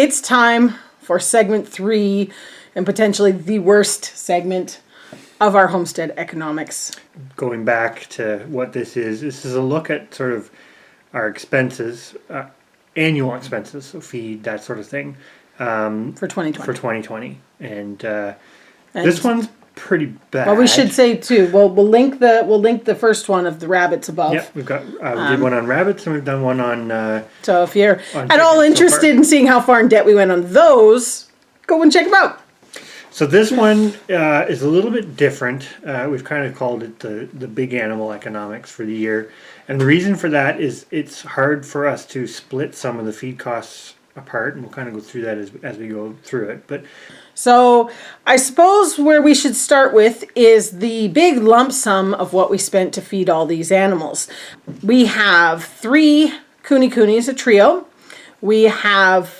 It's time for segment 3 and potentially the worst segment of our homestead economics. Going back to what this is a look at sort of our expenses, annual expenses, so feed, that sort of thing. For 2020. For 2020. And this one's pretty bad. Well, we should say too. We'll link the first one of the rabbits above. Yep, we've got we did one on rabbits and we've done one on. So if you're at all interested in seeing how far in debt we went on those, go and check them out. So this one is a little bit different. We've kind of called it the big animal economics for the year, and the reason for that is it's hard for us to split some of the feed costs apart, and we'll kind of go through that as we go through it. But so I suppose where we should start with is the big lump sum of what we spent to feed all these animals. We have 3 coonies, a trio. We have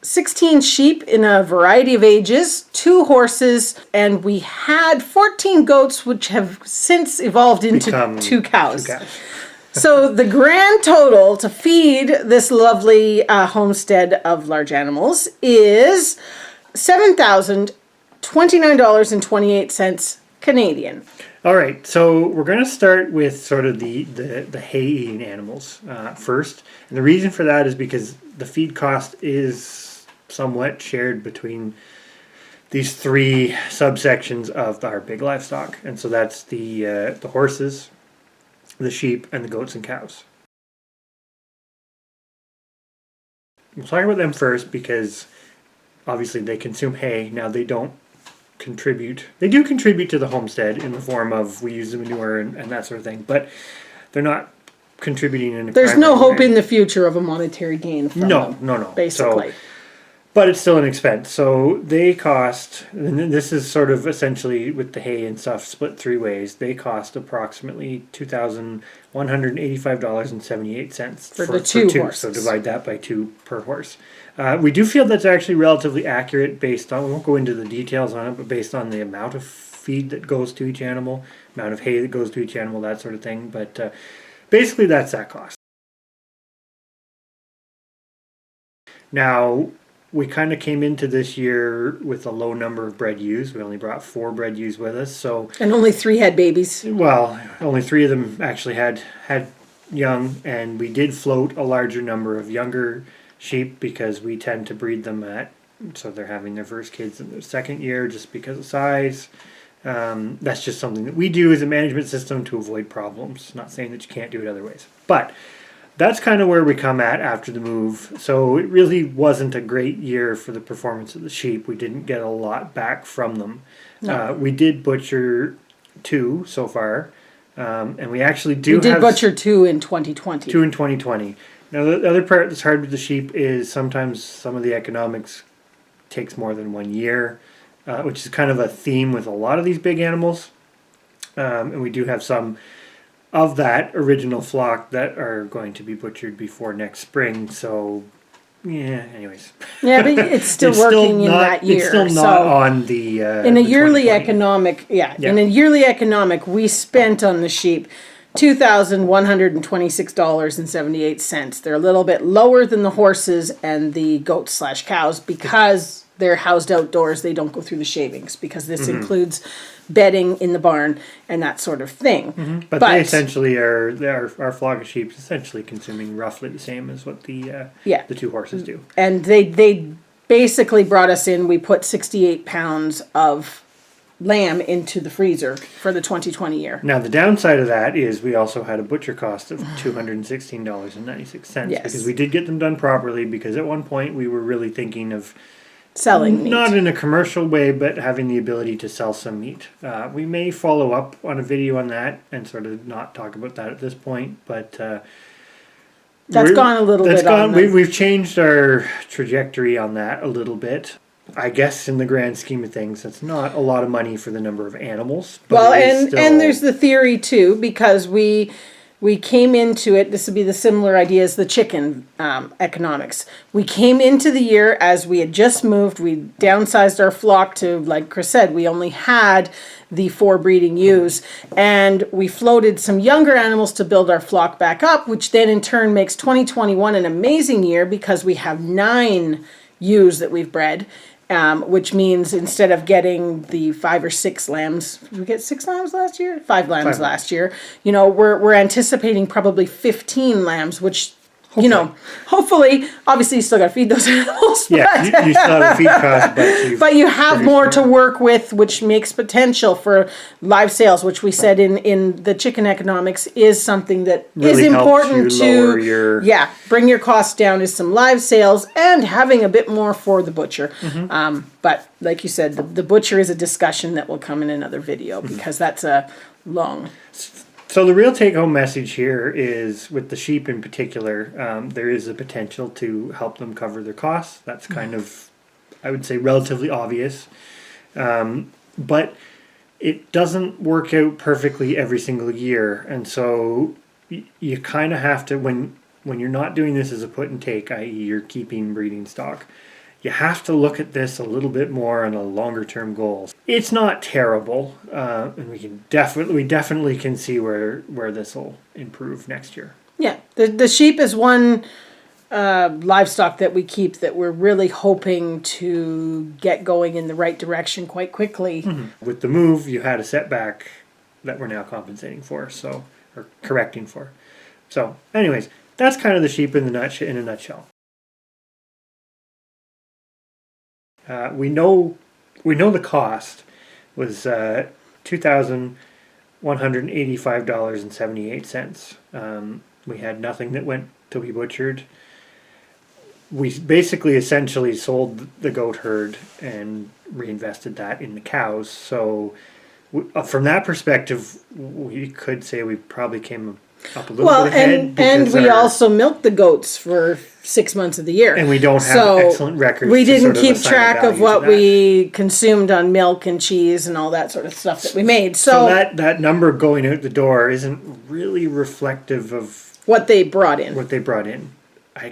16 sheep in a variety of ages, 2 horses, and we had 14 goats, which have since evolved into 2 cows. So the grand total to feed this lovely homestead of large animals is $7,029.28 Canadian. All right, so we're going to start with sort of the hay-eating animals first. And the reason for that is because the feed cost is somewhat shared between these 3 subsections of our big livestock. And so that's the horses, the sheep, and the goats and cows. We'll talk about them first because obviously they consume hay. Now they don't contribute. They do contribute to the homestead in the form of we use the manure and that sort of thing, but they're not contributing in a There's no hope in the future of a monetary gain from them. No. Basically. But it's still an expense. So they cost, and this is sort of essentially with the hay and stuff split 3 ways, they cost approximately $2,185.78 for the 2 horses. So divide that by 2 per horse. We do feel that's actually relatively accurate based on, we won't go into the details on it, but based on the amount of feed that goes to each animal, amount of hay that goes to each animal, that sort of thing. But basically that's that cost. Now, we kind of came into this year with a low number of bred ewes. We only brought 4 bred ewes with us, so and only 3 had babies. Well, only 3 of them actually had young, and we did float a larger number of younger sheep because we tend to breed them so they're having their first kids in their 2nd year just because of size. That's just something that we do as a management system to avoid problems. Not saying that you can't do it other ways, but that's kind of where we come at after the move. So it really wasn't a great year for the performance of the sheep. We didn't get a lot back from them. No. We did butcher 2 so far, and we actually do. We did butcher 2 in 2020. 2 in 2020. Now the other part that's hard with the sheep is sometimes some of the economics takes more than 1 year, which is kind of a theme with a lot of these big animals, and we do have some of that original flock that are going to be butchered before next spring. So, yeah, anyways. Yeah, but it's still working in that year. It's still not on the in a yearly economic, in a yearly economic, we spent on the sheep $2,126.78. They're a little bit lower than the horses and the goats/cows because they're housed outdoors. They don't go through the shavings because this includes bedding in the barn and that sort of thing. But they essentially our flock of sheep is essentially consuming roughly the same as what the 2 horses do. And they basically brought us in. We put 68 pounds of lamb into the freezer for the 2020 year. Now the downside of that is we also had a butcher cost of $216.96 because we did get them done properly, because at one point we were really thinking of selling meat. Not in a commercial way, but having the ability to sell some meat. We may follow up on a video on that and sort of not talk about that at this point, but that's gone a little bit. We've changed our trajectory on that a little bit. I guess in the grand scheme of things, that's not a lot of money for the number of animals. But well, and there's the theory too, because we came into it, this would be the similar idea as the chicken economics. We came into the year as we had just moved. We downsized our flock to, like Chris said, we only had the 4 breeding ewes. And we floated some younger animals to build our flock back up, which then in turn makes 2021 an amazing year because we have 9 ewes that we've bred. Which means instead of getting the 5 or 6 lambs, did we get 6 lambs last year? 5 lambs last year. You know, we're anticipating probably 15 lambs, which, you know, hopefully, obviously you still got to feed those animals. Yeah, But, you still have a feed cost, but you have more to work with, which makes potential for live sales, which we said in the chicken economics is something that really is important helps you to lower your... bring your costs down, is some live sales and having a bit more for the butcher. But like you said, the butcher is a discussion that will come in another video because that's a long... So the real take-home message here is, with the sheep in particular, there is a potential to help them cover their costs. That's kind of, I would say, relatively obvious. But it doesn't work out perfectly every single year. And so you kind of have to, when you're not doing this as a put and take, i.e. you're keeping breeding stock, you have to look at this a little bit more on a longer term goal. It's not terrible, and we definitely can see where this will improve next year. Yeah, the sheep is one livestock that we keep that we're really hoping to get going in the right direction quite quickly. With the move, you had a setback that we're now compensating for, or correcting for. So, anyways, that's kind of the sheep in a nutshell. We know the cost was $2,185.78. We had nothing that went to be butchered. We basically essentially sold the goat herd and reinvested that in the cows. So from that perspective, we could say we probably came up a little bit ahead. And we also milked the goats for 6 months of the year. And we don't have excellent records. We didn't keep track of what we consumed on milk and cheese and all that sort of stuff that we made. So that number going out the door isn't really reflective of what they brought in.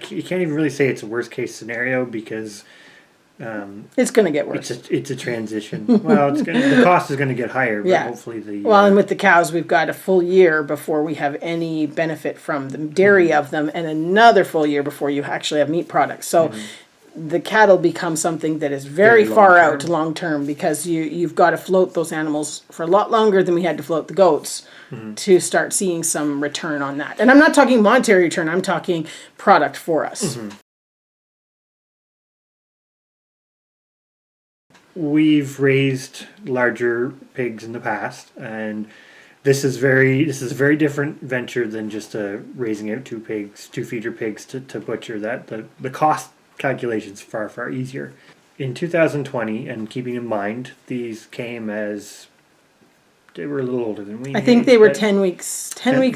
You can't even really say it's a worst case scenario because it's going to get worse. It's a transition. Well, the cost is going to get higher, but hopefully and with the cows, we've got a full year before we have any benefit from the dairy of them, and another full year before you actually have meat products. So the cattle become something that is very far out long term, because you've got to float those animals for a lot longer than we had to float the goats to start seeing some return on that. And I'm not talking monetary return, I'm talking product for us. We've raised larger pigs in the past, and this is a very different venture than just raising out two feeder pigs to butcher. That the cost calculation's far easier. In 2020, and keeping in mind these came as they were a little older than we. I think they were 10 weeks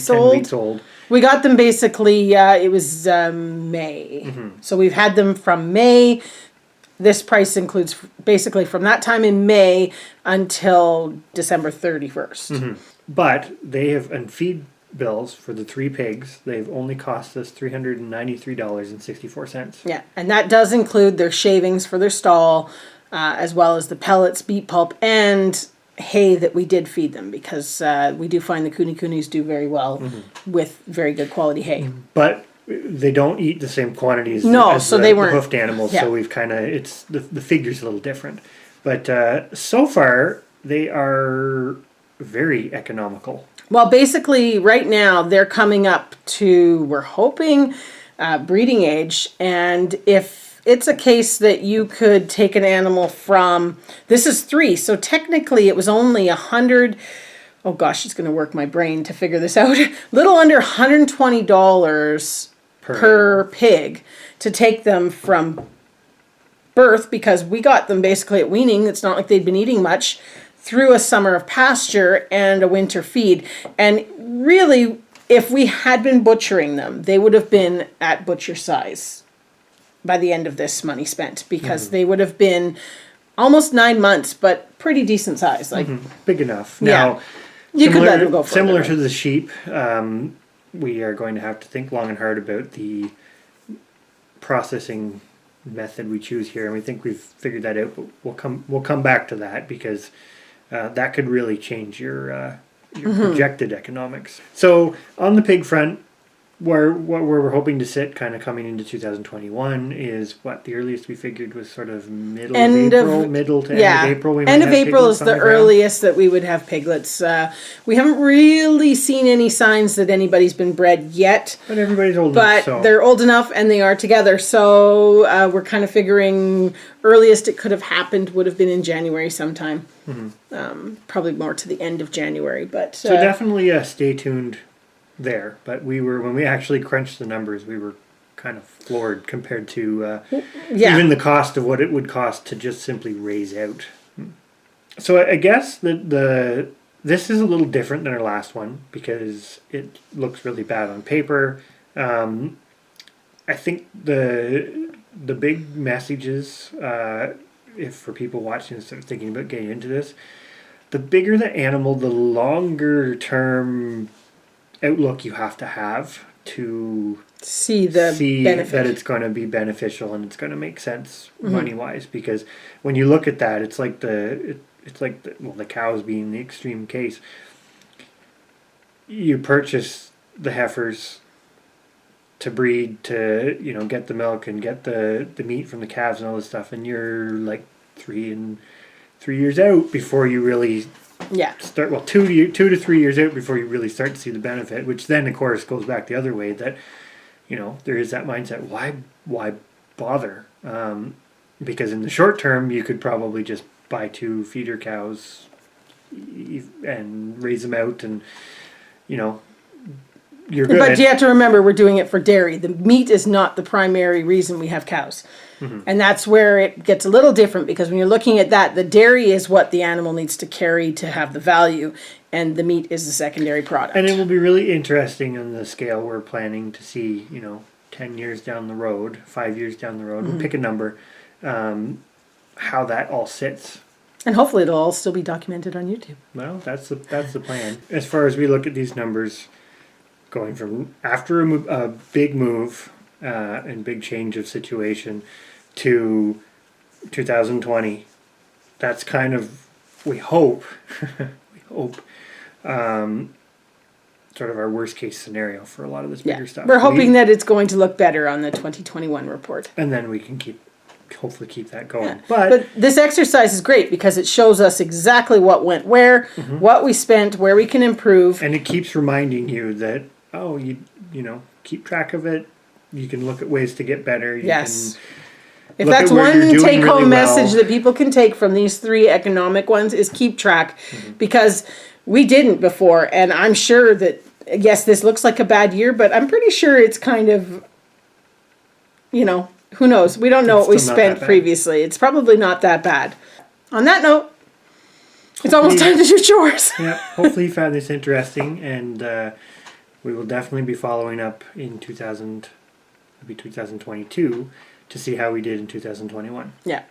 old. We got them basically. It was May, so we've had them from May. This price includes basically from that time in May until December 31st. But they have, and feed bills for the 3 pigs, they've only cost us $393.64. Yeah, and that does include their shavings for their stall, as well as the pellets, beet pulp, and hay that we did feed them, because we do find the coonies do very well with very good quality hay. But they don't eat the same quantities as they weren't, the hoofed animals, so we've kind of, it's the figure's a little different. But so far, they are very economical. Well, basically, right now, they're coming up to, we're hoping, breeding age. And if it's a case that you could take an animal from, this is 3, so technically it was only 100, oh gosh, it's going to work my brain to figure this out, little under $120 per pig to take them from birth, because we got them basically at weaning. It's not like they'd been eating much, through a summer of pasture and a winter feed. And really, if we had been butchering them, they would have been at butcher size by the end of this money spent, because they would have been almost 9 months, but pretty decent size, like big enough. Now, you could let them go further. Similar to the sheep, we are going to have to think long and hard about the processing method we choose here, and we think we've figured that out. But we'll come back to that, because that could really change your projected economics. So on the pig front, what we're hoping to sit kind of coming into 2021 is what the earliest we figured was sort of middle of April, middle to end of April. We might End of have April piglets is the on ground. earliest that we would have piglets. We haven't really seen any signs that anybody's been bred yet. But everybody's old But enough, so they're old enough and they are together. So we're kind of figuring earliest it could have happened would have been in January sometime. Probably more to the end of January. But so definitely stay tuned there. But when we actually crunched the numbers, we were kind of floored compared to even the cost of what it would cost to just simply raise out. So I guess this is a little different than our last one because it looks really bad on paper. I think the big messages, if for people watching and start thinking about getting into this, the bigger the animal, the longer term outlook you have to see benefit. that it's going to be beneficial and it's going to make sense money wise. Because when you look at that, it's like the cows being the extreme case. You purchase the heifers to breed, to get the milk and get the meat from the calves and all this stuff, and you're like 3 years out before you really start. Well, 2 to 3 years out before you really start to see the benefit. Which then, of course, goes back the other way that there is that mindset. Why bother? Because in the short term, you could probably just buy 2 feeder cows and raise them out, and you're good. But you have to remember, we're doing it for dairy. The meat is not the primary reason we have cows. And that's where it gets a little different, because when you're looking at that, the dairy is what the animal needs to carry to have the value, and the meat is the secondary product. And it will be really interesting on the scale we're planning to see, 10 years down the road, 5 years down the road, we'll pick a number, how that all sits. And hopefully it'll all still be documented on YouTube. Well, that's the plan. As far as we look at these numbers, going from after a big move and big change of situation to 2020, that's kind of, we hope, sort of our worst case scenario for a lot of this bigger stuff. We're hoping that it's going to look better on the 2021 report. And then we can hopefully keep that going. Yeah. But this exercise is great because it shows us exactly what went where, what we spent, where we can improve. And it keeps reminding you that, keep track of it. You can look at ways to get better. If that's one take-home message that people can take from these 3 economic ones, is keep track, because we didn't before, and I'm sure that, yes, this looks like a bad year, but I'm pretty sure it's kind of, who knows? We don't know what we spent previously. It's probably not that bad. On that note, it's almost time to do chores. Yeah, hopefully you found this interesting, and we will definitely be following up in 2022 to see how we did in 2021. Yeah.